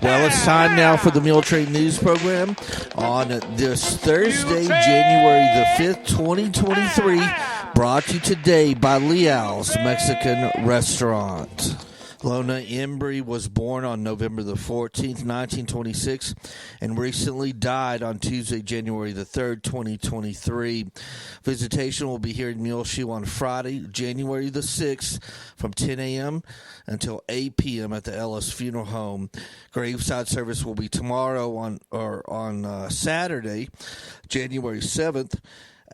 Well, it's time now for the Muletrain News Program on this Thursday, January the 5th, 2023, brought to you today by Leal's Mexican Restaurant. Lona Embry was born on November the 14th, 1926, and recently died on Tuesday, January the 3rd, 2023. Visitation will be here in Muleshoe on Friday, January the 6th, from 10 a.m. until 8 p.m. at the Ellis Funeral Home. Graveside service will be tomorrow on Saturday, January 7th,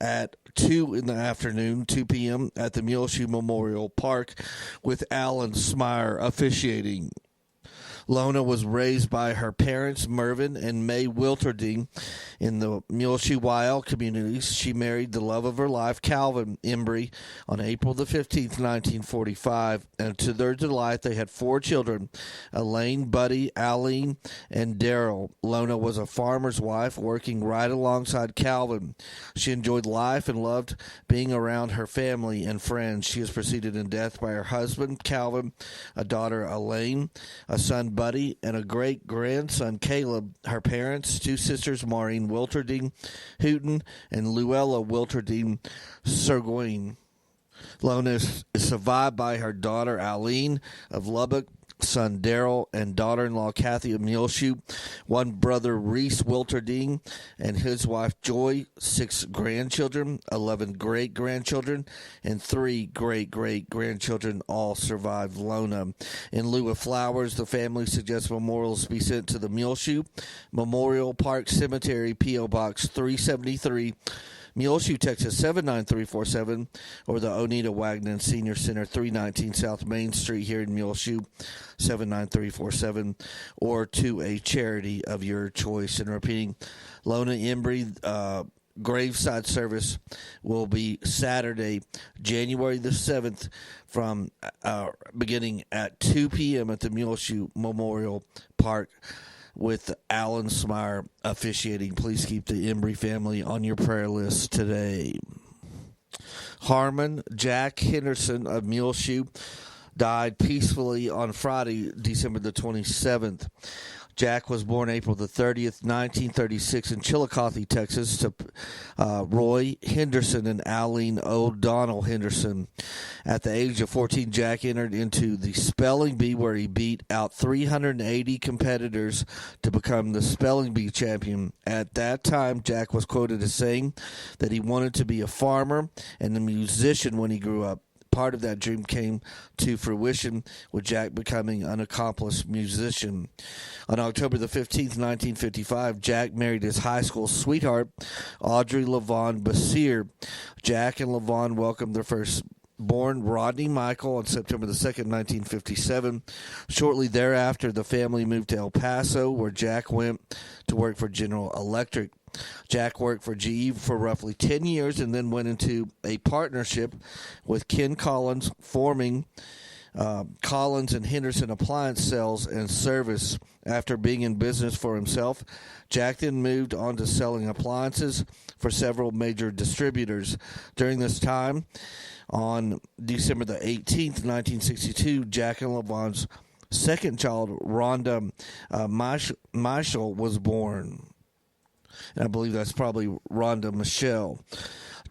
at 2 in the afternoon, 2 p.m. at the Muleshoe Memorial Park, with Alan Smyer officiating. Lona was raised by her parents, Mervyn and May Wilterding, in the Muleshoe Wild communities. She married the love of her life, Calvin Embry, on April the 15th, 1945. And to their delight, they had 4 children, Elaine, Buddy, Aline, and Daryl. Lona was a farmer's wife, working right alongside Calvin. She enjoyed life and loved being around her family and friends. She is preceded in death by her husband, Calvin, a daughter, Elaine, a son, Buddy, and a great-grandson, Caleb. Her parents, 2 sisters, Maureen Wilterding Hooten and Luella Wilterding Surgoyne. Lona is survived by her daughter, Aline of Lubbock, son Daryl, and daughter-in-law Kathy of Muleshoe, 1 brother Reese Wilterding and his wife Joy, 6 grandchildren, 11 great-grandchildren, and 3 great-great-grandchildren all survived Lona. In lieu of flowers, the family suggests memorials be sent to the Muleshoe Memorial Park Cemetery, P.O. Box 373, Muleshoe, Texas 79347, or the Oneida Wagner Senior Center, 319 South Main Street here in Muleshoe, 79347, or to a charity of your choice. And repeating, Lona Embry, graveside service will be Saturday, January the 7th, from beginning at 2 p.m. at the Muleshoe Memorial Park, with Alan Smyer officiating. Please keep the Embry family on your prayer list today. Harmon Jack Henderson of Muleshoe died peacefully on Friday, December the 27th. Jack was born April the 30th, 1936 in Chillicothe, Texas, to Roy Henderson and Aline O'Donnell Henderson. At the age of 14, Jack entered into the spelling bee, where he beat out 380 competitors to become the spelling bee champion. At that time, Jack was quoted as saying that he wanted to be a farmer and a musician when he grew up. Part of that dream came to fruition, with Jack becoming an accomplished musician. On October the 15th, 1955, Jack married his high school sweetheart, Audrey LaVon Basir. Jack and LaVon welcomed their firstborn, Rodney Michael, on September the 2nd, 1957. Shortly thereafter, the family moved to El Paso, where Jack went to work for General Electric. Jack worked for GE for roughly 10 years and then went into a partnership with Ken Collins, forming Collins and Henderson Appliance Sales and Service. After being in business for himself, Jack then moved on to selling appliances for several major distributors. During this time, on December the 18th, 1962, Jack and LaVon's second child, Rhonda Michel, was born. And I believe that's probably Rhonda Michelle.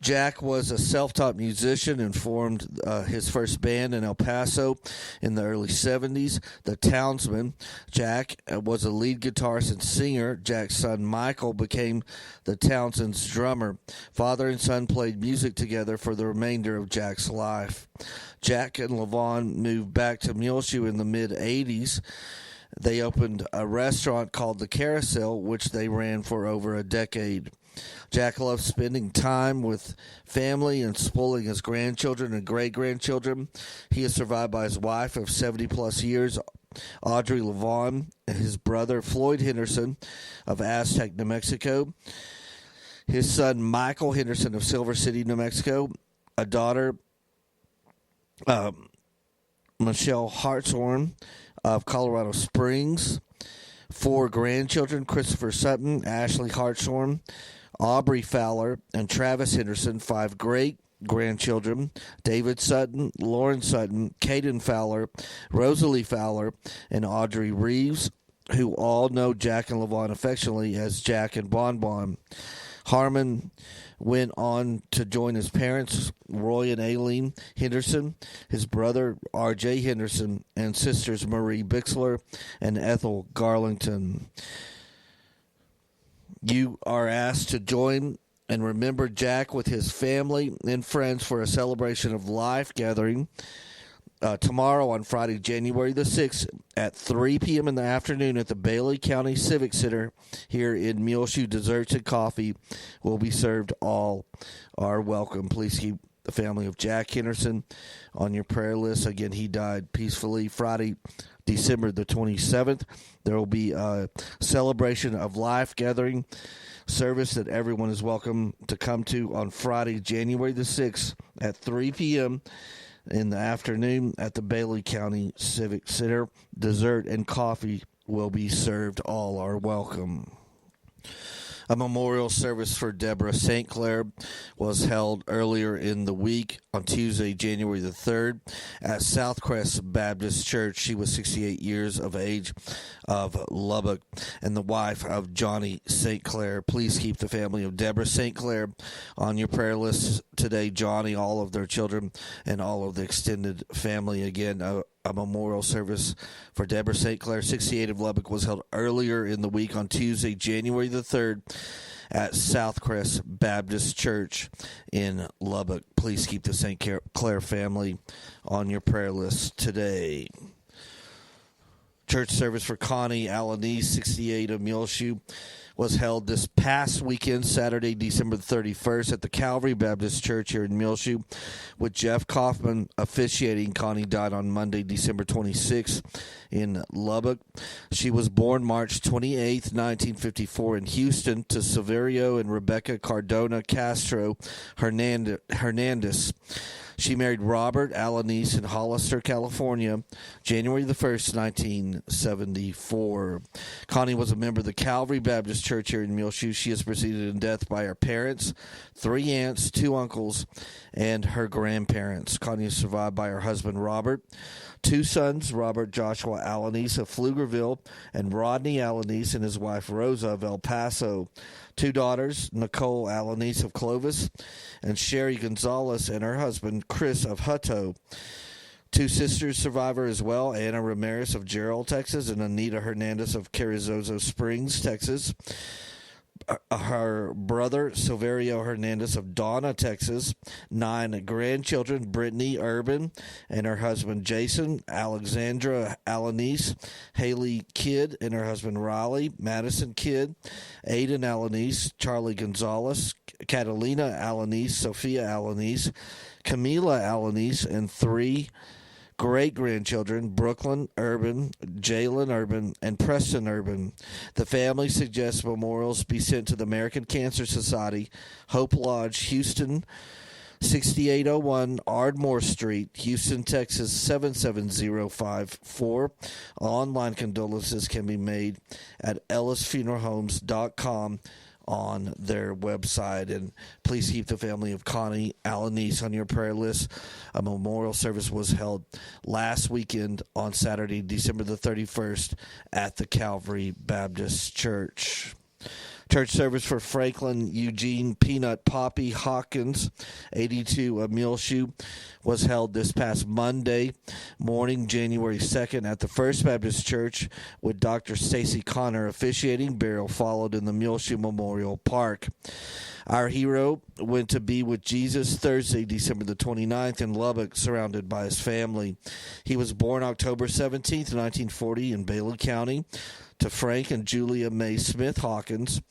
Jack was a self-taught musician and formed his first band in El Paso in the early 70s, the Townsmen. Jack was a lead guitarist and singer. Jack's son Michael became the Townsend's drummer. Father and son played music together for the remainder of Jack's life. Jack and LaVon moved back to Muleshoe in the mid-'80s. They opened a restaurant called The Carousel, which they ran for over a decade. Jack loves spending time with family and spoiling his grandchildren and great-grandchildren. He is survived by his wife of 70-plus years, Audrey LaVon, and his brother, Floyd Henderson, of Aztec, New Mexico, his son, Michael Henderson, of Silver City, New Mexico, a daughter, Michelle Hartshorn, of Colorado Springs, 4 grandchildren, Christopher Sutton, Ashley Hartshorn, Aubrey Fowler, and Travis Henderson, 5 great grandchildren: David Sutton, Lauren Sutton, Caden Fowler, Rosalie Fowler, and Audrey Reeves, who all know Jack and LaVon affectionately as Jack and Bon Bon. Harmon went on to join his parents, Roy and Aileen Henderson, his brother, R.J. Henderson, and sisters Marie Bixler and Ethel Garlington. You are asked to join and remember Jack with his family and friends for a celebration of life gathering tomorrow on Friday, January the 6th at 3 p.m. in the afternoon at the Bailey County Civic Center here in Muleshoe. Desserts and coffee will be served. All are welcome. Please keep the family of Jack Henderson on your prayer list. Again, he died peacefully Friday, December the 27th. There will be a celebration of life gathering service that everyone is welcome to come to on Friday, January the 6th at 3 p.m. in the afternoon at the Bailey County Civic Center. Dessert and coffee will be served. All are welcome. A memorial service for Deborah St. Clair was held earlier in the week on Tuesday, January the 3rd at Southcrest Baptist Church. She was 68 years of age of Lubbock and the wife of Johnny St. Clair. Please keep the family of Deborah St. Clair on your prayer list today. Johnny, all of their children, and all of the extended family. Again, a memorial service for Deborah St. Clair, 68 of Lubbock, was held earlier in the week on Tuesday, January the 3rd at Southcrest Baptist Church in Lubbock. Please keep the St. Clair family on your prayer list today. Church service for Connie Alanis, 68 of Muleshoe, was held this past weekend, Saturday, December 31st, at the Calvary Baptist Church here in Muleshoe, with Jeff Kaufman officiating. Connie died on Monday, December 26th in Lubbock. She was born March 28th, 1954 in Houston to Silverio and Rebecca Cardona Castro Hernandez. She married Robert Alanis in Hollister, California, January the 1st, 1974. Connie was a member of the Calvary Baptist Church here in Muleshoe. She is preceded in death by her parents, 3 aunts, 2 uncles, and her grandparents. Connie is survived by her husband, Robert, 2 sons, Robert Joshua Alanis of Pflugerville and Rodney Alanis and his wife, Rosa of El Paso. 2 daughters, Nicole Alanis of Clovis and Sherry Gonzalez and her husband, Chris of Hutto. 2 sisters survivor as well, Anna Ramirez of Gerald, Texas, and Anita Hernandez of Carrizozo Springs, Texas. Her brother, Silverio Hernandez of Donna, Texas. 9 grandchildren, Brittany Urban and her husband, Jason. Alexandra Alanis, Haley Kidd and her husband, Riley. Madison Kidd, Aiden Alanis, Charlie Gonzalez, Catalina Alanis, Sophia Alanis, Camila Alanis, and 3 great-grandchildren, Brooklyn Urban, Jalen Urban, and Preston Urban. The family suggests memorials be sent to the American Cancer Society, Hope Lodge, Houston, 6801 Ardmore Street, Houston, Texas, 77054. Online condolences can be made at ellisfuneralhomes.com on their website. And please keep the family of Connie Alanis on your prayer list. A memorial service was held last weekend on Saturday, December the 31st at the Calvary Baptist Church. Church service for Franklin Eugene Peanut Poppy Hawkins, 82 of Muleshoe, was held this past Monday morning, January 2nd, at the First Baptist Church with Dr. Stacy Connor officiating. Burial followed in the Muleshoe Memorial Park. Our hero went to be with Jesus Thursday, December the 29th in Lubbock, surrounded by his family. He was born October 17th, 1940 in Bailey County to Frank and Julia May Smith Hawkins,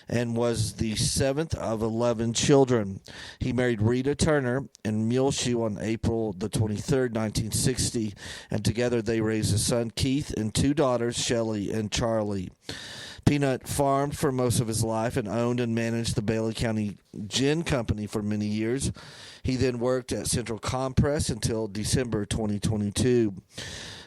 and was the 7th of 11 children. He married Rita Turner in Muleshoe on April the 23rd, 1960, and together they raised a son, Keith, and 2 daughters, Shelley and Charlie. Peanut farmed for most of his life and owned and managed the Bailey County Gin Company for many years. He then worked at Central Compress until December 2022.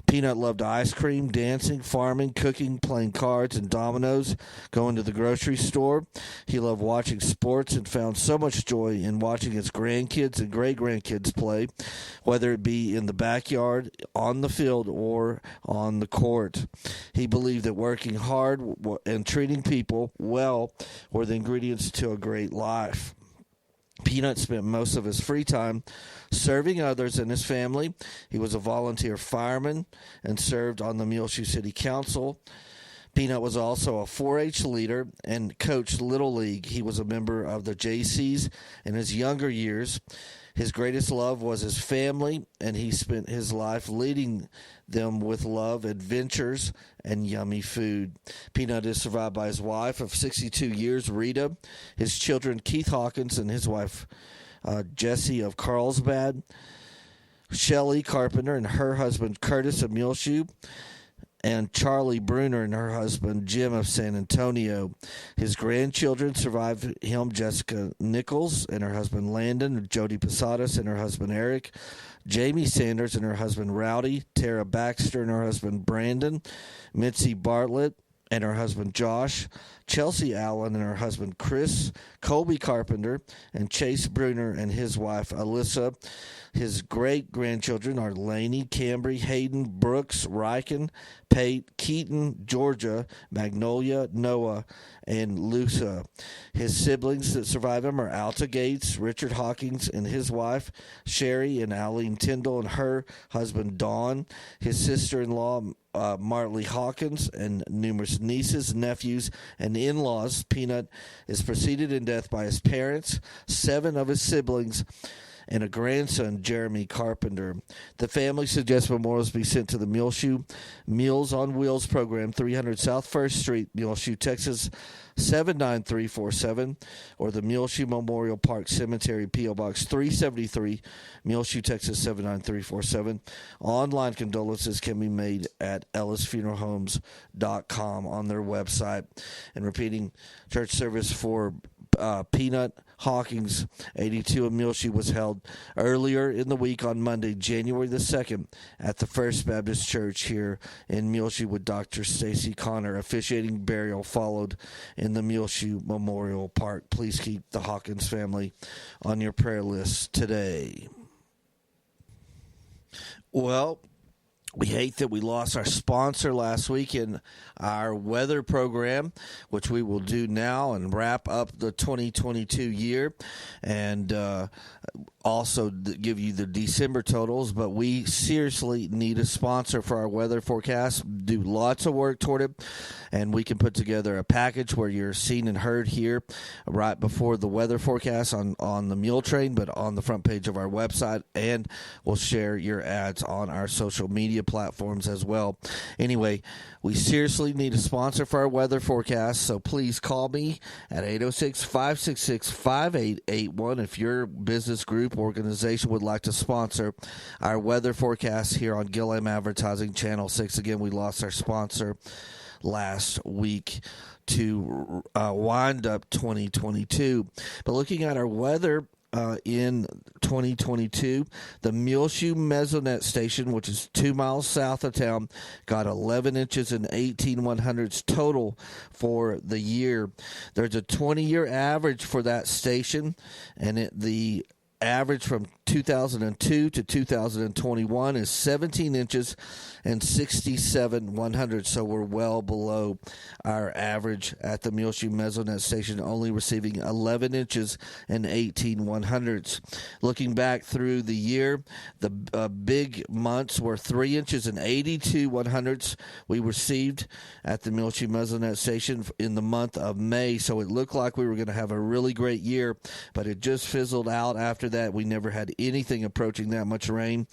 Peanut loved ice cream, dancing, farming, cooking, playing cards and dominoes, going to the grocery store. He loved watching sports and found so much joy in watching his grandkids and great-grandkids play, whether it be in the backyard, on the field, or on the court. He believed that working hard and treating people well were the ingredients to a great life. Peanut spent most of his free time serving others and his family. He was a volunteer fireman and served on the Muleshoe City Council. Peanut was also a 4-H leader and coached Little League. He was a member of the JCs in his younger years. His greatest love was his family, and he spent his life leading them with love, adventures, and yummy food. Peanut is survived by his wife of 62 years, Rita, his children, Keith Hawkins, and his wife, Jessie of Carlsbad, Shelley Carpenter and her husband, Curtis of Muleshoe, and Charlie Bruner and her husband, Jim of San Antonio. His grandchildren survived him, Jessica Nichols and her husband, Landon, Jody Posadas and her husband, Eric, Jamie Sanders and her husband, Rowdy, Tara Baxter and her husband, Brandon, Mitzi Bartlett and her husband, Josh, Chelsea Allen and her husband, Chris, Colby Carpenter, and Chase Bruner and his wife, Alyssa. His great-grandchildren are Laney, Cambry, Hayden, Brooks, Riken, Pate, Keaton, Georgia, Magnolia, Noah, and Lusa. His siblings that survive him are Alta Gates, Richard Hawkins and his wife, Sherry, and Aline Tyndall and her husband, Dawn. His sister-in-law, Martley Hawkins, and numerous nieces, nephews, and in-laws. Peanut is preceded in death by his parents, 7 of his siblings, and a grandson, Jeremy Carpenter. The family suggests memorials be sent to the Muleshoe Meals on Wheels program, 300 South 1st Street, Muleshoe, Texas, 79347, or the Muleshoe Memorial Park Cemetery, P.O. Box 373, Muleshoe, Texas, 79347. Online condolences can be made at ellisfuneralhomes.com on their website. And repeating, church service for Peanut Hawkins, 82 of Muleshoe, was held earlier in the week on Monday, January the 2nd, at the First Baptist Church here in Muleshoe with Dr. Stacy Connor. Officiating burial followed in the Muleshoe Memorial Park. Please keep the Hawkins family on your prayer list today. Well, we hate that we lost our sponsor last week in our weather program, which we will do now and wrap up the 2022 year and also give you the December totals. But we seriously need a sponsor for our weather forecast, do lots of work toward it, and we can put together a package where you're seen and heard here right before the weather forecast on the Muletrain, but on the front page of our website, and we'll share your ads on our social media platforms as well. Anyway, we seriously need a sponsor for our weather forecast, so please call me at 806-566-5881 if your business, group, organization would like to sponsor our weather forecast here on Gilliam Advertising Channel 6. Again, we lost our sponsor last week to wind up 2022. But looking at our weather in 2022, the Muleshoe Mesonet Station, which is 2 miles south of town, got 11 inches and 18/100ths total for the year. There's a 20-year average for that station, and the average from 2002 to 2021 is 17 inches and 67/100ths, so we're well below our average at the Muleshoe Mesonet Station, only receiving 11 inches and 18/100ths. Looking back through the year, the big months were 3 inches and 82/100ths we received at the Muleshoe Mesonet Station in the month of May, so it looked like we were going to have a really great year, but it just fizzled out after that. We never had anything approaching that much rain.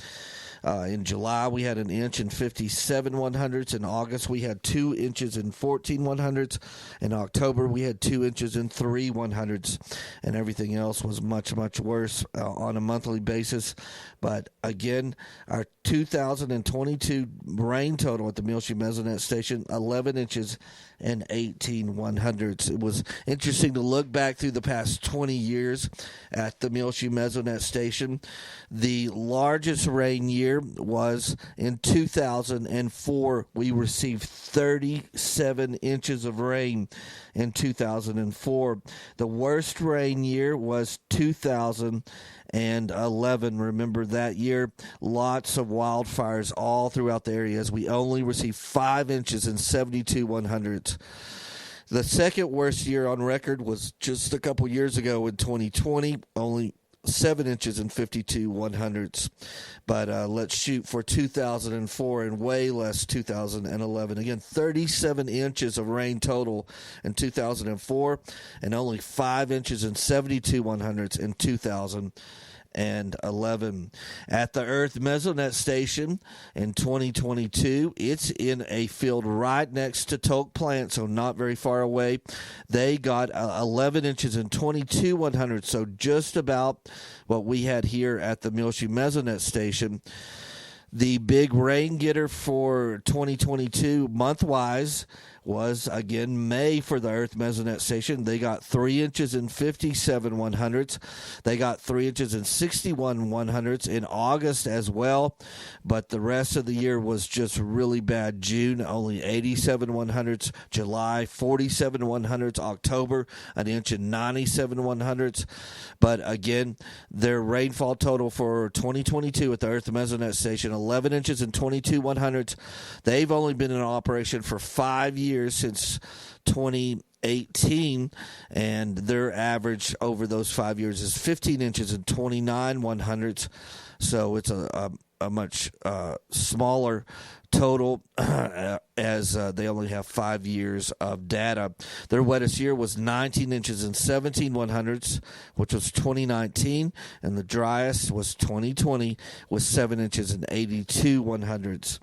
In July, we had 1 inch and 57/100ths. In August, we had 2 inches and 14/100ths. In October, we had 2 inches and 3/100ths. And everything else was much, much worse on a monthly basis. But again, our 2022 rain total at the Muleshoe Mesonet Station, 11 inches and 18/100ths. It was interesting to look back through the past 20 years at the Muleshoe Mesonet Station. The largest rain year year was in 2004. We received 37 inches of rain in 2004. The worst rain year was 2011. Remember that year? Lots of wildfires all throughout the areas. We only received 5 inches in 72 100ths. The second worst year on record was just a couple years ago in 2020, only 7 inches and 52 100ths. But let's shoot for 2004 and way less 2011. Again, 37 inches of rain total in 2004 and only 5 inches and 72 100ths in 2011. At the Earth Mesonet Station in 2022, it's in a field right next to Tok Plant, so not very far away. They got 11 inches and 22 100ths, so just about what we had here at the Muleshoe Mesonet Station. The big rain getter for 2022 month-wise was, again, May for the Earth Mesonet Station. They got 3 inches and 57 100ths. They got 3 inches and 61 100ths in August as well, but the rest of the year was just really bad. June, only 87 100ths. July, 47 100ths. October, an inch and 97 100ths. But again, their rainfall total for 2022 at the Earth Mesonet Station, 11 inches and 22 100ths. They've only been in operation for 5 years, since 2018, and their average over those 5 years is 15 inches and 29 100ths. So it's a much smaller total as they only have 5 years of data. Their wettest year was 19 inches and 17 100ths, which was 2019, and the driest was 2020 with 7 inches and 82 100ths.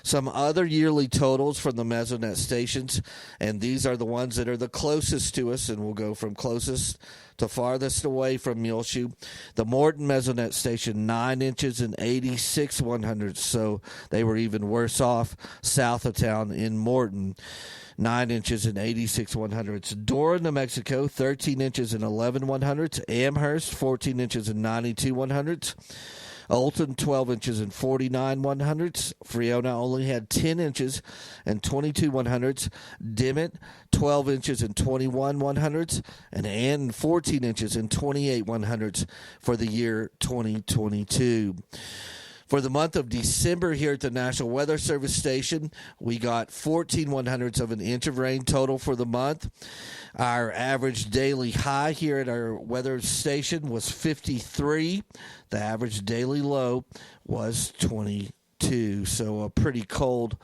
Some other yearly totals from the Mesonet stations, and these are the ones that are the closest to us, and we'll go from closest to farthest away from Muleshoe. The Morton Mesonet Station, 9 inches and 86 100ths, so they were even worse off south of town in Morton. 9 inches and 86 100ths. Dora, New Mexico, 13 inches and 11 100ths. Amherst, 14 inches and 92 100ths. Olton, 12 inches and 49 100ths. Freona only had 10 inches and 22 100ths. Dimmitt, 12 inches and 21 100ths. And Ann, 14 inches and 28 100ths for the year 2022. For the month of December here at the National Weather Service Station, we got 14 100ths of an inch of rain total for the month. Our average daily high here at our weather station was 53. The average daily low was 22. So a pretty cold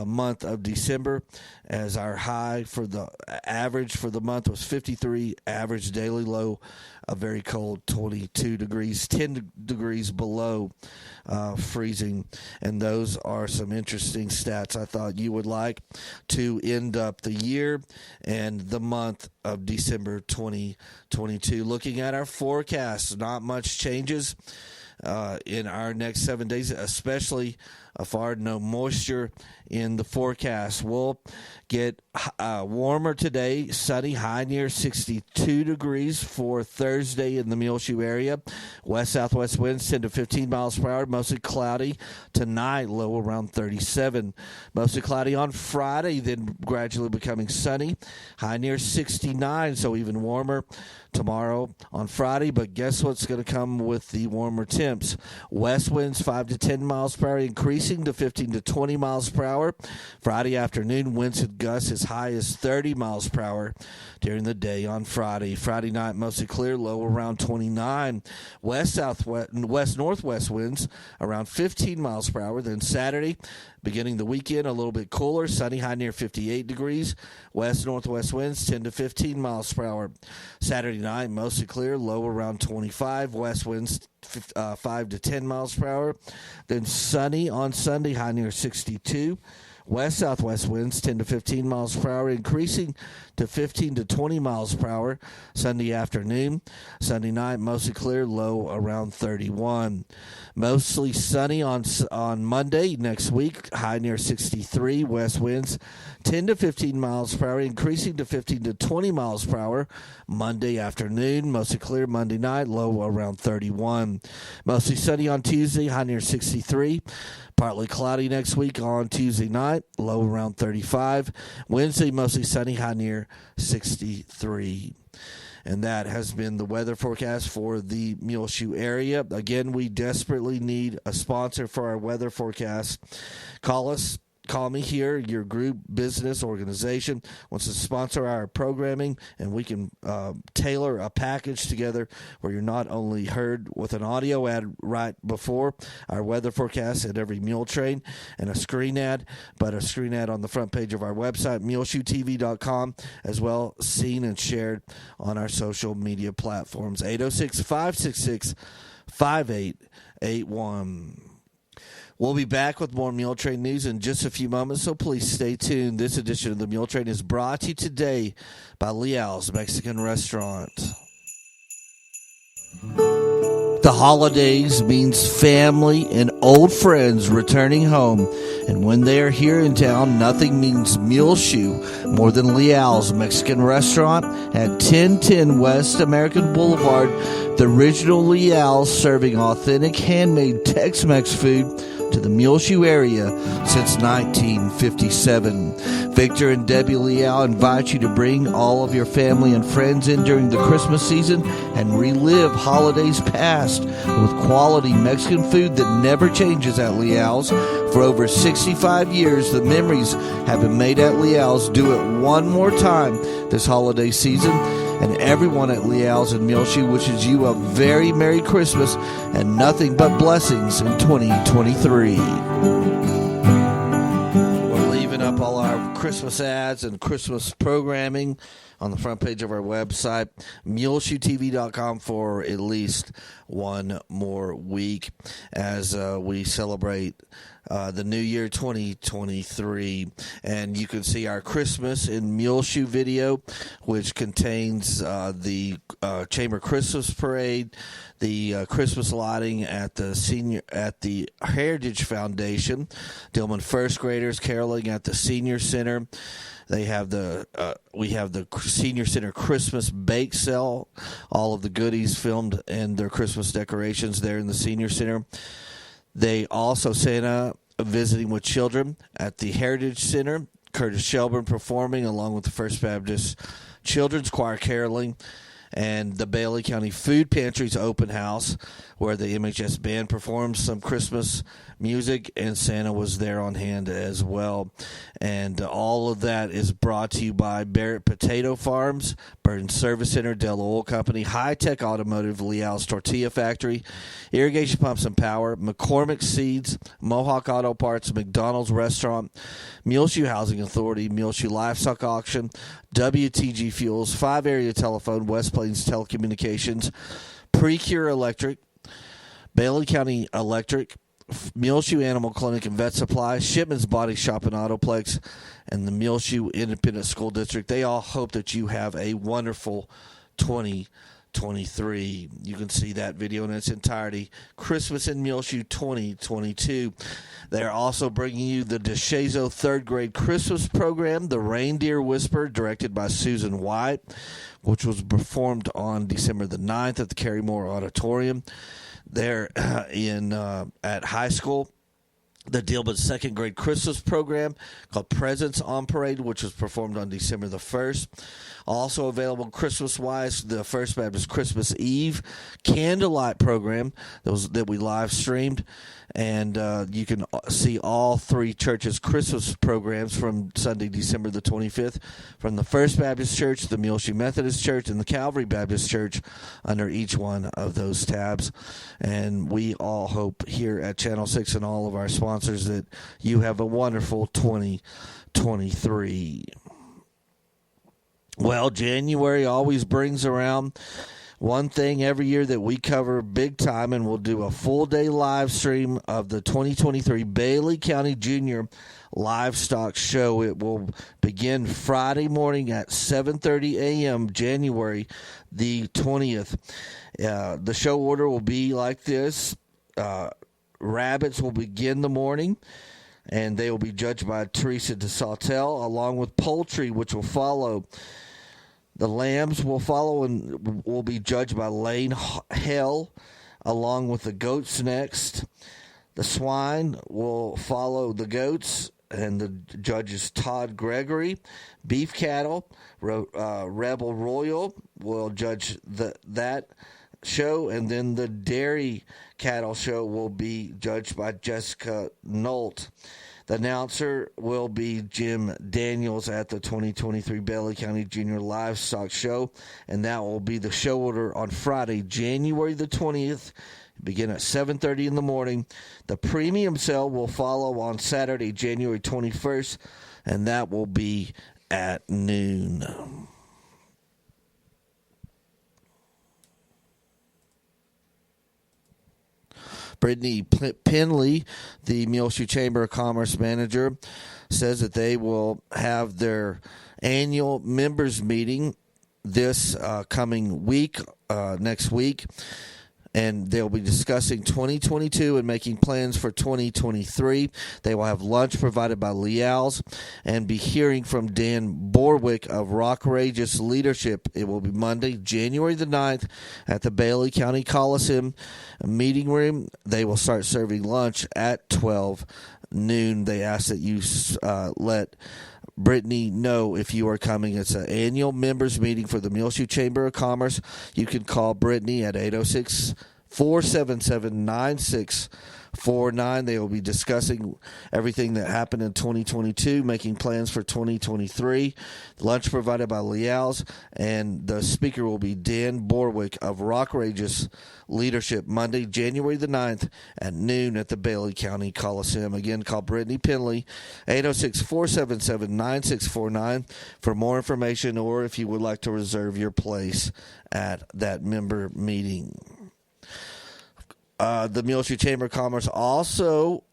month of December, as our high for the average for the month was 53, average daily low a very cold 22 degrees, 10 degrees below freezing. And those are some interesting stats I thought you would like to end up the year and the month of December 2022. Looking at our forecast, not much changes in our next 7 days, especially no moisture in the forecast. We'll get warmer today, sunny, high near 62 degrees for Thursday in the Muleshoe area. West-southwest winds 10 to 15 miles per hour, mostly cloudy. Tonight, low around 37. Mostly cloudy on Friday, then gradually becoming sunny. High near 69, so even warmer tomorrow on Friday. But guess what's going to come with the warmer temps? West winds 5 to 10 miles per hour, increasing to 15 to 20 miles per hour. Friday afternoon, winds and gusts as high as 30 miles per hour during the day on Friday. Friday night, mostly clear, low around 29. West-southwest and west-northwest winds around 15 miles per hour. Then Saturday, beginning the weekend, a little bit cooler, sunny, high near 58 degrees. West-northwest winds 10 to 15 miles per hour. Saturday night, mostly clear, low around 25. West winds 5 to 10 miles per hour. Then sunny on Sunday, high near 62. West-southwest winds 10 to 15 miles per hour, increasing to 15 to 20 miles per hour Sunday afternoon. Sunday night, mostly clear, low around 31. Mostly sunny on Monday next week, high near 63. West winds 10 to 15 miles per hour, increasing to 15 to 20 miles per hour Monday afternoon. Mostly clear Monday night, low around 31. Mostly sunny on Tuesday, high near 63. Partly cloudy next week on Tuesday night, low around 35. Wednesday, mostly sunny, high near 63. And that has been the weather forecast for the Muleshoe area. Again, we desperately need a sponsor for our weather forecast. Call me here. Your group, business, organization wants to sponsor our programming, and we can tailor a package together where you're not only heard with an audio ad right before our weather forecast at every Muletrain and a screen ad, but a screen ad on the front page of our website, muleshoetv.com, as well seen and shared on our social media platforms. 806-566-5881. We'll be back with more Muletrain news in just a few moments, so please stay tuned. This edition of the Muletrain is brought to you today by Leal's Mexican Restaurant. The holidays means family and old friends returning home, and when they are here in town, nothing means Muleshoe more than Leal's Mexican Restaurant at 1010 West American Boulevard. The original Leal's, serving authentic handmade Tex-Mex food to the Muleshoe area since 1957. Victor and Debbie Leal invite you to bring all of your family and friends in during the Christmas season and relive holidays past with quality Mexican food that never changes at Leal's. For over 65 years, the memories have been made at Leal's. Do it one more time this holiday season. And everyone at Leal's in Muleshoe wishes you a very Merry Christmas and nothing but blessings in 2023. We're leaving up all our Christmas ads and Christmas programming on the front page of our website, muleshoetv.com, for at least one more week as we celebrate the new year 2023. And you can see our Christmas in Muleshoe video, which contains the Chamber Christmas Parade, the Christmas lighting at the Heritage Foundation, Dillman first graders caroling at the Senior Center. They have we have the Senior Center Christmas bake sale, all of the goodies filmed and their Christmas decorations there in the Senior Center. They also Santa visiting with children at the Heritage Center, Curtis Shelburne performing along with the First Baptist Children's Choir caroling, and the Bailey County Food Pantry's open house where the MHS band performed some Christmas music, and Santa was there on hand as well. And all of that is brought to you by Barrett Potato Farms, Burton Service Center, Dell Oil Company, High Tech Automotive, Leal's Tortilla Factory, Irrigation Pumps and Power, McCormick Seeds, Mohawk Auto Parts, McDonald's Restaurant, Muleshoe Housing Authority, Muleshoe Livestock Auction, WTG Fuels, 5 Area Telephone, West Plains Telecommunications, Precure Electric, Bailey County Electric, Muleshoe Animal Clinic and Vet Supply, Shipman's Body Shop and Autoplex, and the Muleshoe Independent School District. They all hope that you have a wonderful 2023. You can see that video in its entirety. Christmas in Muleshoe 2022. They're also bringing you the DeShazo third grade Christmas program, The Reindeer Whisper, directed by Susan White, which was performed on December the 9th at the Carrie Moore Auditorium. There at high school, the Dillman second grade Christmas program called Presents on Parade, which was performed on December the 1st. Also available Christmas-wise, the First Baptist Christmas Eve candlelight program that we live streamed. And you can see all three churches' Christmas programs from Sunday, December the 25th, from the First Baptist Church, the Muleshoe Methodist Church, and the Calvary Baptist Church under each one of those tabs. And we all hope here at Channel 6 and all of our sponsors that you have a wonderful 2023. Well, January always brings around one thing every year that we cover big time, and we'll do a full day live stream of the 2023 Bailey County Junior livestock show. It will begin Friday morning at 7:30 a.m., January the 20th. The show order will be like this. Rabbits will begin the morning, and they will be judged by Teresa DeSautel, along with poultry, which will follow. The lambs will follow and will be judged by Lane Hell, along with the goats next. The swine will follow the goats, and the judge is Todd Gregory. Beef cattle, Rebel Royal will judge that show, and then the dairy cattle show will be judged by Jessica Nolt. The announcer will be Jim Daniels at the 2023 Bailey County Junior Livestock Show, and that will be the show order on Friday, January the 20th, begin at 7:30 in the morning. The premium sale will follow on Saturday, January 21st, and that will be at noon. Brittany Penley, the Muleshoe Chamber of Commerce manager, says that they will have their annual members meeting this coming week, next week, and they'll be discussing 2022 and making plans for 2023. They will have lunch provided by Leals and be hearing from Dan Borwick of Rockrageous Leadership. It will be Monday, January the 9th at the Bailey County Coliseum meeting room. They will start serving lunch at 12 noon. They ask that you let Brittany know if you are coming. It's an annual members meeting for the Muleshoe Chamber of Commerce. You can call Brittany at 806-477-9649. They will be discussing everything that happened in 2022, making plans for 2023. Lunch provided by Leals, and the speaker will be Dan Borwick of Rockrageous Leadership, Monday, January the 9th at noon at the Bailey County Coliseum. Again, call Brittany Penley, 806-477-9649 for more information, or if you would like to reserve your place at that member meeting. The Muleshoe Chamber of Commerce also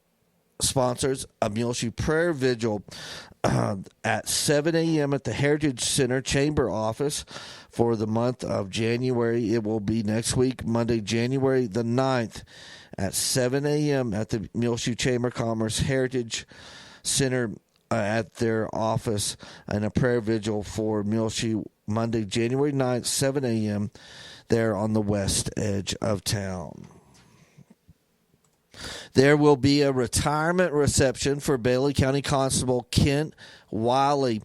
sponsors a Muleshoe Prayer Vigil at 7 a.m. at the Heritage Center Chamber office for the month of January. It will be next week, Monday, January the 9th at 7 a.m. at the Muleshoe Chamber of Commerce Heritage Center at their office, and a prayer vigil for Muleshoe Monday, January 9th, 7 a.m. there on the west edge of town. There will be a retirement reception for Bailey County Constable Kent Wiley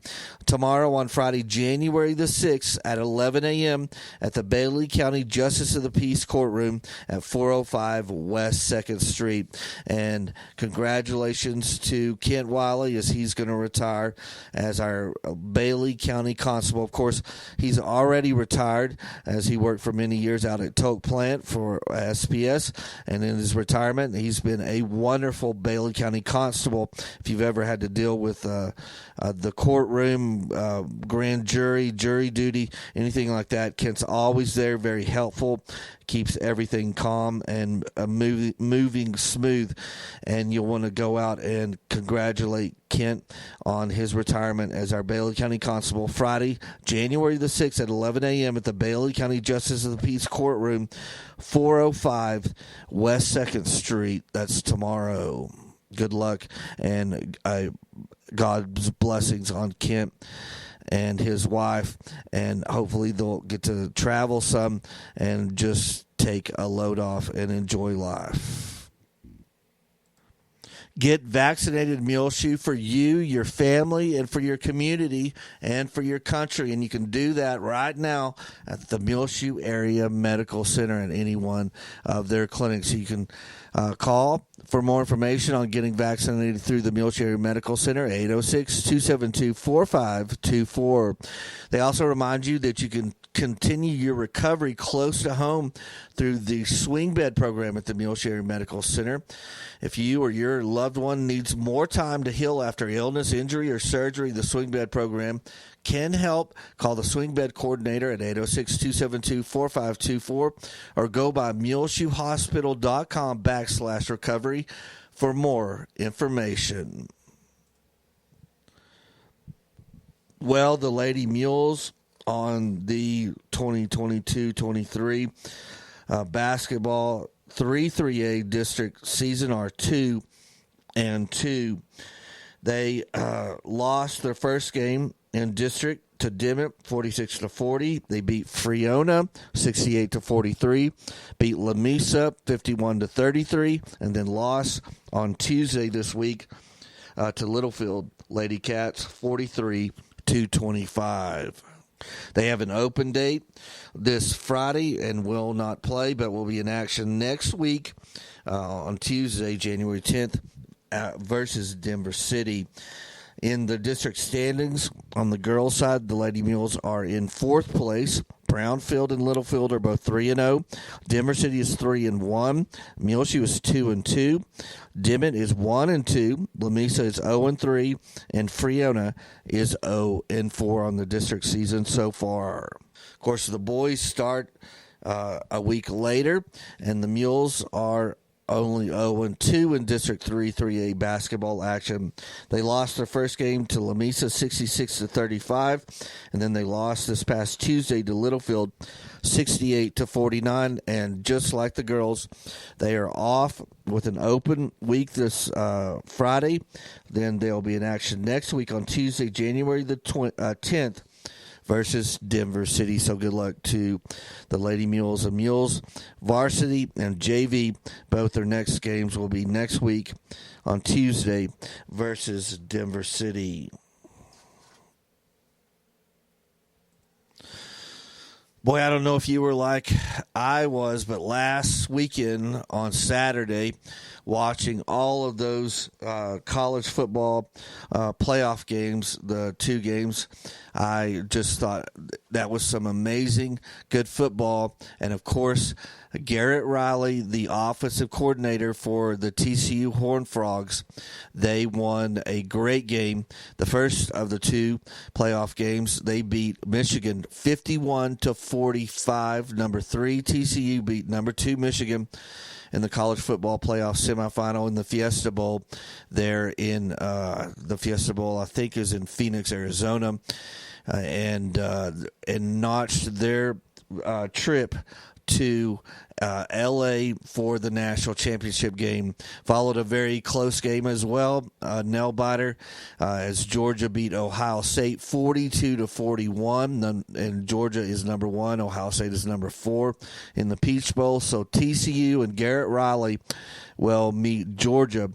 tomorrow on Friday, January the 6th at 11 a.m. at the Bailey County Justice of the Peace Courtroom at 405 West 2nd Street. And congratulations to Kent Wiley as he's going to retire as our Bailey County Constable. Of course, he's already retired as he worked for many years out at Toke Plant for SPS, and in his retirement, he's been a wonderful Bailey County Constable. If you've ever had to deal with the courtroom, grand jury duty, anything like that, Kent's always there, very helpful, keeps everything calm and moving smooth. And you'll want to go out and congratulate Kent on his retirement as our Bailey County Constable. Friday, January the 6th at 11 a.m. at the Bailey County Justice of the Peace Courtroom, 405 West 2nd Street. That's tomorrow. Good luck, and God's blessings on Kent and his wife, and hopefully they'll get to travel some and just take a load off and enjoy life. Get vaccinated, Muleshoe, for you, your family, and for your community and for your country. And you can do that right now at the Muleshoe Area Medical Center at any one of their clinics. So you can call for more information on getting vaccinated through the Muleshoe Area Medical Center, 806-272-4524. They also remind you that you can continue your recovery close to home through the swing bed program at the Muleshoe Area Medical Center. If you or your loved one needs more time to heal after illness, injury, or surgery, the swing bed program can help. Call the swing bed coordinator at 806-272-4524 or go by muleshoehospital.com/recovery for more information. Well, the Lady Mules on the 2022-23 basketball 3-3A district season are 2-2. They lost their first game in district to Dimmitt 46-40. They beat Freona 68-43, beat Lamesa 51-33, and then lost on Tuesday this week to Littlefield Lady Cats 43-25. They have an open date this Friday and will not play, but will be in action next week on Tuesday, January 10th, versus Denver City. In the district standings, on the girls' side, the Lady Mules are in fourth place. Brownfield and Littlefield are both 3-0. Denver City is 3-1. Muleshoe is 2-2. Dimmitt is 1-2. Lamesa is 0-3, and Freona is 0-4 on the district season so far. Of course, the boys start a week later, and the Mules are only 0-2 in District 3-3A basketball action. They lost their first game to Lamesa 66-35, and then they lost this past Tuesday to Littlefield 68-49. And just like the girls, they are off with an open week this Friday. Then they'll be in action next week on Tuesday, January the 10th. Versus Denver City. So good luck to the Lady Mules and Mules varsity and JV. Both their next games will be next week on Tuesday versus Denver City. Boy, I don't know if you were like I was, but last weekend on Saturday, watching all of those college football playoff games, the two games, I just thought that was some amazing, good football. And, of course, Garrett Riley, the offensive coordinator for the TCU Horned Frogs, they won a great game. The first of the two playoff games, they beat Michigan 51-45. Number 3 TCU beat number 2 Michigan in the college football playoff semifinal in the Fiesta Bowl there in the Fiesta Bowl, I think, is in Phoenix, Arizona, and notched their trip to L.A. for the national championship game. Followed a very close game as well, nail biter, as Georgia beat Ohio State 42-41, and Georgia is number 1. Ohio State is number 4 in the Peach Bowl. So TCU and Garrett Riley will meet Georgia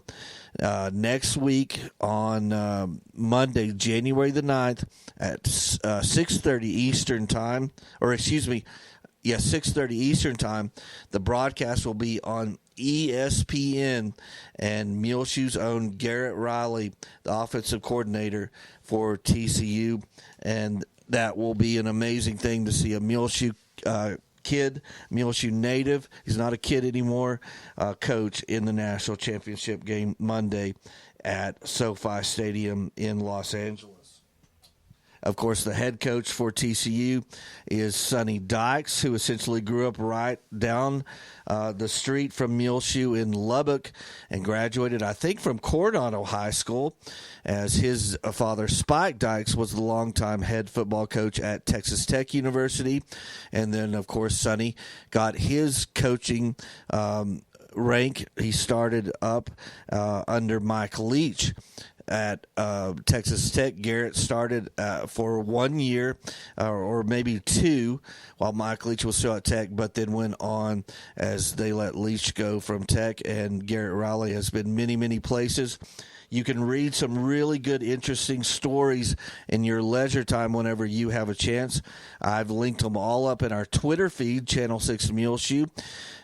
next week on Monday, January the 9th at 6:30 Eastern time, or excuse me, 6:30 Eastern time. The broadcast will be on ESPN, and Muleshoe's own Garrett Riley, the offensive coordinator for TCU, and that will be an amazing thing to see a Muleshoe kid, Muleshoe native, he's not a kid anymore, coach in the national championship game Monday at SoFi Stadium in Los Angeles. Of course, the head coach for TCU is Sonny Dykes, who essentially grew up right down the street from Muleshoe in Lubbock and graduated, I think, from Coronado High School, as his father, Spike Dykes, was the longtime head football coach at Texas Tech University. And then, of course, Sonny got his coaching rank. He started up under Mike Leach at Texas Tech. Garrett started for 1 year or maybe 2 while Mike Leach was still at Tech, but then went on as they let Leach go from Tech, and Garrett Riley has been many, many places. You can read some really good, interesting stories in your leisure time whenever you have a chance. I've linked them all up in our Twitter feed, Channel 6 Muleshoe.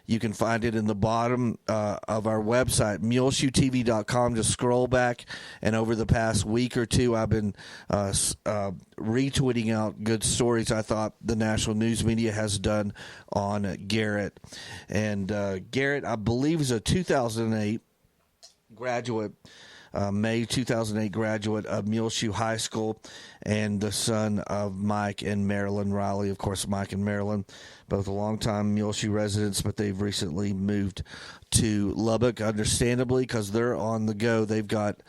You can find it in the bottom of our website, muleshoetv.com. Just scroll back, and over the past week or two, I've been retweeting out good stories I thought the national news media has done on Garrett. And Garrett, I believe, is a 2008 graduate, May 2008 graduate of Muleshoe High School, and the son of Mike and Marilyn Riley. Of course, Mike and Marilyn, both a longtime Muleshoe residents, but they've recently moved to Lubbock, understandably, because they're on the go. They've got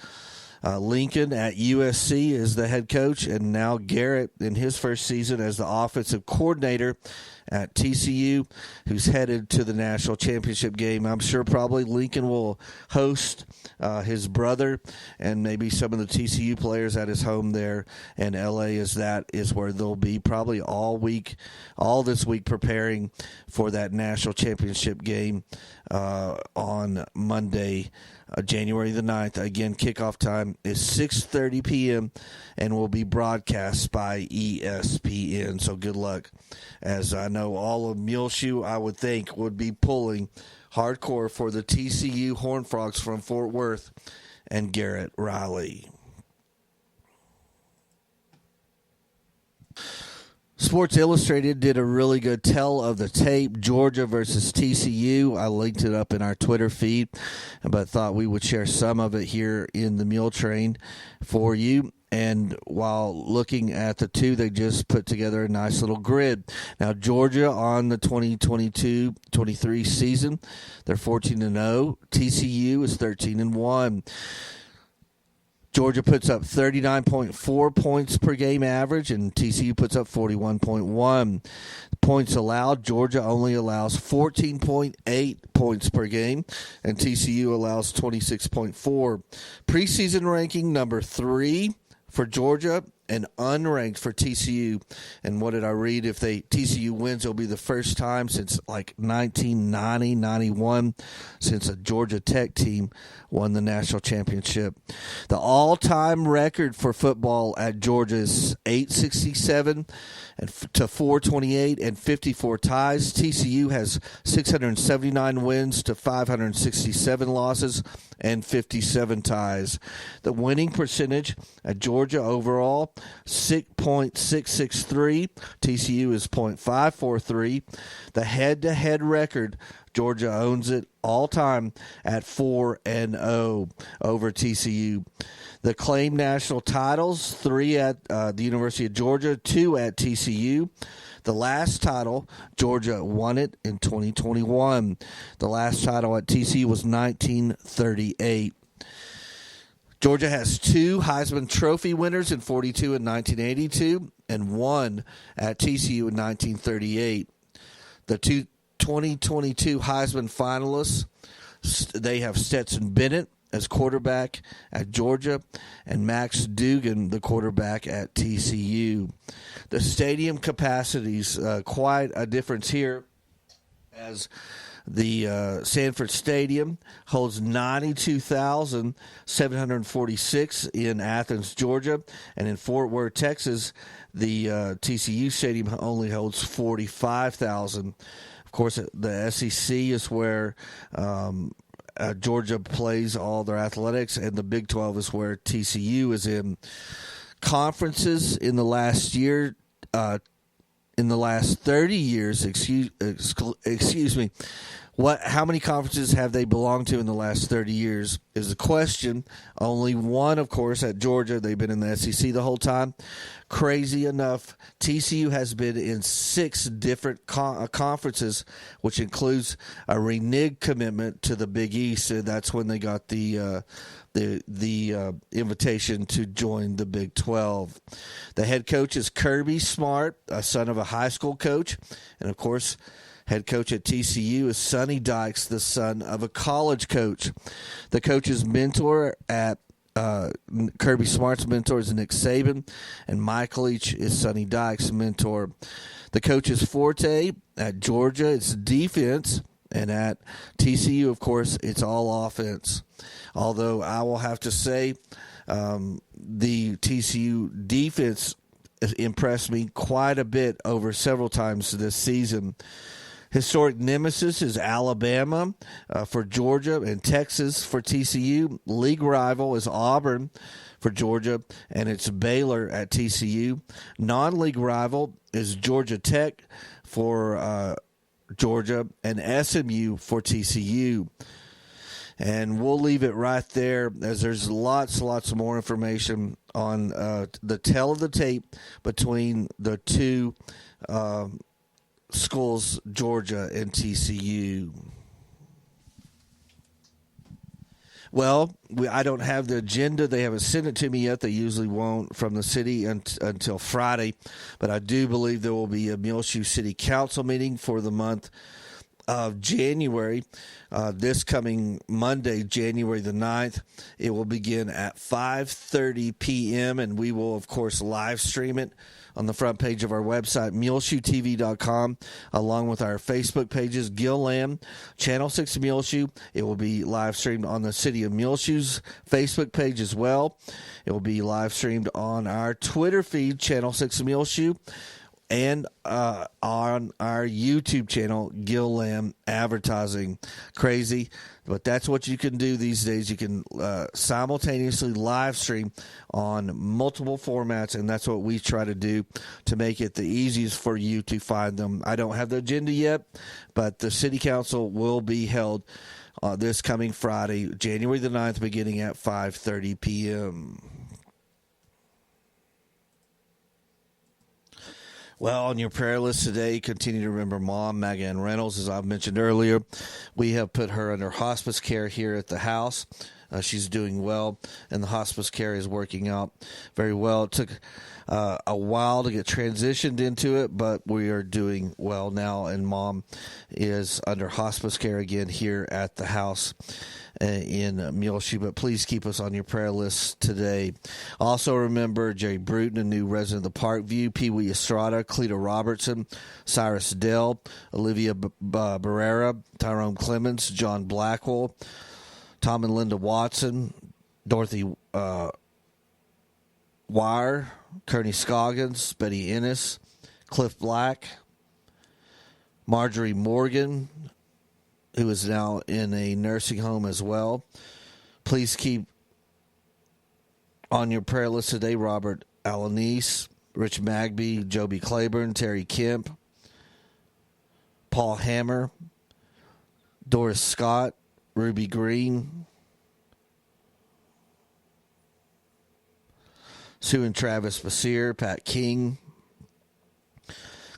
Lincoln at USC is the head coach, and now Garrett in his first season as the offensive coordinator at TCU, who's headed to the national championship game. I'm sure probably Lincoln will host his brother and maybe some of the TCU players at his home there in LA, as that is where they'll be probably all this week preparing for that national championship game on Monday, January the 9th. Again, kickoff time is 6:30 p.m. and will be broadcast by ESPN. So good luck, as I know all of Muleshoe, I would think, would be pulling hardcore for the TCU Horned Frogs from Fort Worth and Garrett Riley. Sports Illustrated did a really good tell of the tape, Georgia versus TCU. I linked it up in our Twitter feed, but thought we would share some of it here in the Muletrain for you. And while looking at the two, they just put together a nice little grid. Now, Georgia on the 2022-23 season, they're 14-0. TCU is 13-1. Georgia puts up 39.4 points per game average, and TCU puts up 41.1. Points allowed, Georgia only allows 14.8 points per game, and TCU allows 26.4. Preseason ranking number 3 for Georgia and unranked for TCU. And what did I read? If TCU wins, it'll be the first time since like 1990, 91, since a Georgia Tech team won the national championship. The all-time record for football at Georgia is 867 to 428 and 54 ties. TCU has 679 wins to 567 losses and 57 ties. The winning percentage at Georgia overall, 6.663. TCU is 0.543. The head-to-head record, Georgia owns it all time at 4-0 over TCU. The claimed national titles, 3 at the University of Georgia, 2 at TCU. The last title, Georgia won it in 2021. The last title at TCU was 1938. Georgia has 2 Heisman Trophy winners in 42 and 1982, and 1 at TCU in 1938. The 2022 Heisman finalists, they have Stetson Bennett as quarterback at Georgia and Max Duggan, the quarterback at TCU. The stadium capacities, quite a difference here, as the Sanford Stadium holds 92,746 in Athens, Georgia, and in Fort Worth, Texas, the TCU Stadium only holds 45,000. Of course, the SEC is where Georgia plays all their athletics, and the Big 12 is where TCU is in. Conferences in the last year, in the last 30 years, excuse me, how many conferences have they belonged to in the last 30 years is the question. Only one, of course, at Georgia. They've been in the SEC the whole time. Crazy enough, TCU has been in 6 different conferences, which includes a reneged commitment to the Big East, and that's when they got the invitation to join the Big 12. The head coach is Kirby Smart, a son of a high school coach, and of course, head coach at TCU is Sonny Dykes, the son of a college coach. The coach's mentor at Kirby Smart's mentor is Nick Saban, and Mike Leach is Sonny Dykes' mentor. The coach's forte at Georgia is defense, and at TCU, of course, it's all offense. Although I will have to say the TCU defense impressed me quite a bit over several times this season. Historic nemesis is Alabama for Georgia and Texas for TCU. League rival is Auburn for Georgia, and it's Baylor at TCU. Non-league rival is Georgia Tech for Georgia and SMU for TCU. And we'll leave it right there, as there's lots more information on the tell of the tape between the two schools, Georgia and TCU. Well, I don't have the agenda. They haven't sent it to me yet. They usually won't from the city until Friday. But I do believe there will be a Muleshoe City Council meeting for the month of January. This coming Monday, January the 9th. It will begin at 5:30 p.m. and we will, of course, live stream it on the front page of our website, muleshoetv.com, along with our Facebook pages, Gil Lamb, Channel 6 Muleshoe. It will be live streamed on the City of Muleshoe's Facebook page as well. It will be live streamed on our Twitter feed, Channel 6 Muleshoe, and on our YouTube channel, Gil Lamb Advertising. Crazy, but that's what you can do these days. You can simultaneously live stream on multiple formats, and that's what we try to do to make it the easiest for you to find them. I don't have the agenda yet, but the City Council will be held this coming Friday, January the 9th, beginning at 5:30 p.m. Well, on your prayer list today, continue to remember Mom, Megan Reynolds. As I've mentioned earlier, we have put her under hospice care here at the house. She's doing well, and the hospice care is working out very well. It took a while to get transitioned into it, but we are doing well now, and Mom is under hospice care again here at the house in Muleshoe. But please keep us on your prayer list today. Also remember Jerry Bruton, a new resident of the Parkview, Pee Wee Estrada, Cleta Robertson, Cyrus Dell, Olivia Barrera, Tyrone Clemens, John Blackwell, Tom and Linda Watson, Dorothy Wire, Kearney Scoggins, Betty Ennis, Cliff Black, Marjorie Morgan, who is now in a nursing home as well. Please keep on your prayer list today Robert Alanis, Rich Magby, Joby Claiborne, Terry Kemp, Paul Hammer, Doris Scott, Ruby Green, Sue and Travis Basir, Pat King.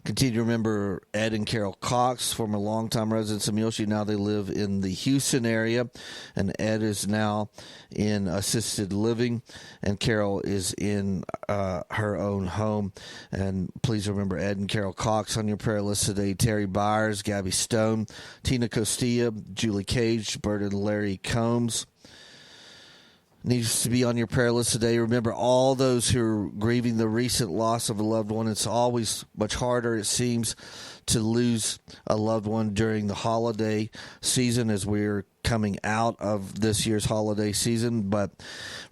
Continue to remember Ed and Carol Cox, former longtime residents of Muleshoe. Now they live in the Houston area, and Ed is now in assisted living, and Carol is in her own home. And please remember Ed and Carol Cox on your prayer list today. Terry Byers, Gabby Stone, Tina Costilla, Julie Cage, Bert and Larry Combs needs to be on your prayer list today. Remember all those who are grieving the recent loss of a loved one. It's always much harder, it seems, to lose a loved one during the holiday season as we're coming out of this year's holiday season. But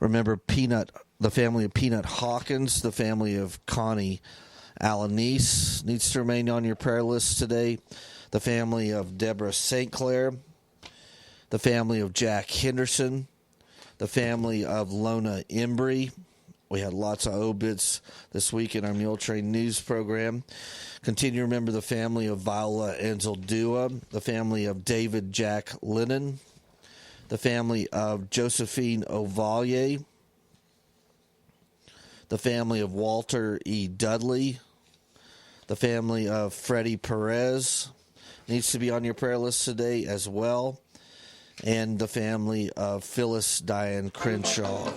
remember the family of Peanut Hawkins, the family of Connie Alanis needs to remain on your prayer list today. The family of Deborah St. Clair, the family of Jack Henderson, the family of Lona Embry. We had lots of obits this week in our Muletrain news program. Continue to remember the family of Viola Anzaldua, the family of David Jack Lennon, the family of Josephine Ovalle, the family of Walter E. Dudley, the family of Freddie Perez needs to be on your prayer list today as well, and the family of Phyllis Diane Crenshaw.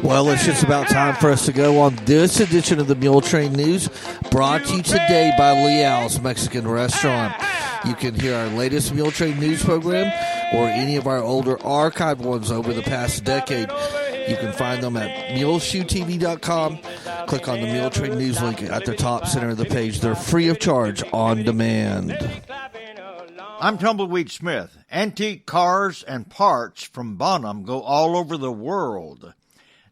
Well, it's just about time for us to go on this edition of the Muletrain News, brought to you today by Leal's Mexican Restaurant. You can hear our latest Muletrain News program or any of our older archived ones over the past decade. You can find them at muleshoetv.com. Click on the Muletrain News link at the top center of the page. They're free of charge on demand. I'm Tumbleweed Smith. Antique cars and parts from Bonham go all over the world.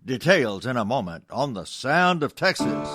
Details in a moment on The Sound of Texas.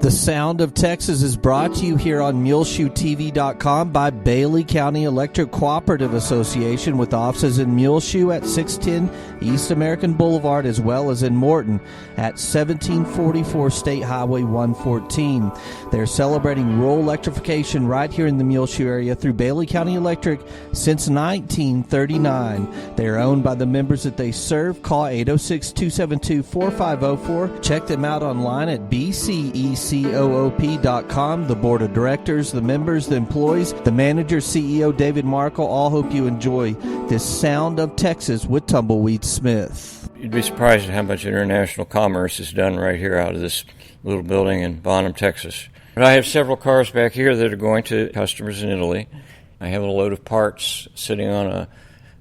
The Sound of Texas is brought to you here on MuleshoeTV.com by Bailey County Electric Cooperative Association, with offices in Muleshoe at 610 East American Boulevard, as well as in Morton at 1744 State Highway 114. They're celebrating rural electrification right here in the Muleshoe area through Bailey County Electric since 1939. They are owned by the members that they serve. Call 806-272-4504. Check them out online at bcec.com. TumbleweedCoop.com. The board of directors, the members, the employees, the manager, CEO David Markle, all hope you enjoy this Sound of Texas with Tumbleweed Smith. You'd be surprised at how much international commerce is done right here out of this little building in Bonham, Texas. But I have several cars back here that are going to customers in Italy. I have a load of parts sitting on a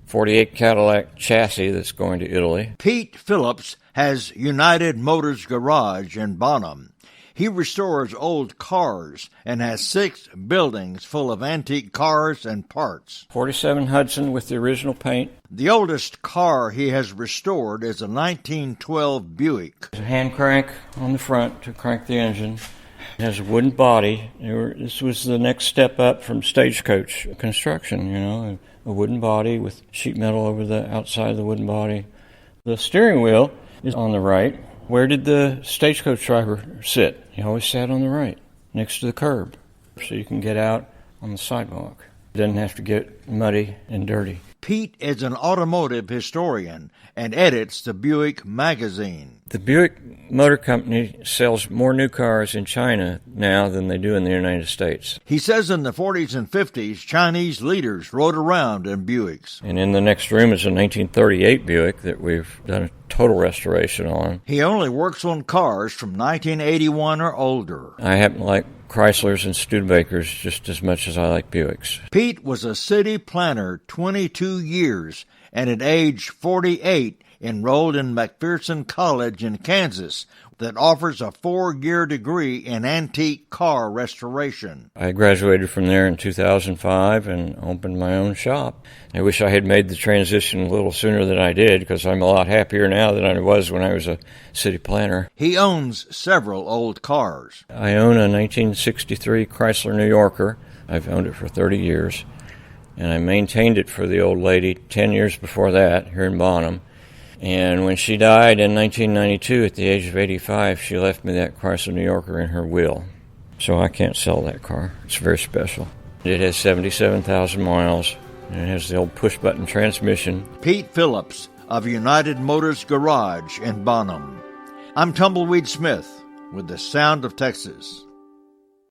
48 Cadillac chassis that's going to Italy. Pete Phillips has United Motors Garage in Bonham. He restores old cars and has 6 buildings full of antique cars and parts. 47 Hudson with the original paint. The oldest car he has restored is a 1912 Buick. There's a hand crank on the front to crank the engine. It has a wooden body. This was the next step up from stagecoach construction, a wooden body with sheet metal over the outside of the wooden body. The steering wheel is on the right. Where did the stagecoach driver sit? He always sat on the right, next to the curb, so you can get out on the sidewalk. It doesn't have to get muddy and dirty. Pete is an automotive historian and edits the Buick magazine. The Buick Motor Company sells more new cars in China now than they do in the United States. He says in the 40s and 50s, Chinese leaders rode around in Buicks. And in the next room is a 1938 Buick that we've done a total restoration on. He only works on cars from 1981 or older. I happen to like Chryslers and Studebakers just as much as I like Buicks. Pete was a city planner 22 years and at age 48 enrolled in McPherson College in Kansas that offers a 4-year degree in antique car restoration. I graduated from there in 2005 and opened my own shop. I wish I had made the transition a little sooner than I did, because I'm a lot happier now than I was when I was a city planner. He owns several old cars. I own a 1963 Chrysler New Yorker. I've owned it for 30 years, and I maintained it for the old lady 10 years before that here in Bonham. And when she died in 1992 at the age of 85, she left me that Chrysler New Yorker in her will. So I can't sell that car. It's very special. It has 77,000 miles, and it has the old push-button transmission. Pete Phillips of United Motors Garage in Bonham. I'm Tumbleweed Smith with the Sound of Texas.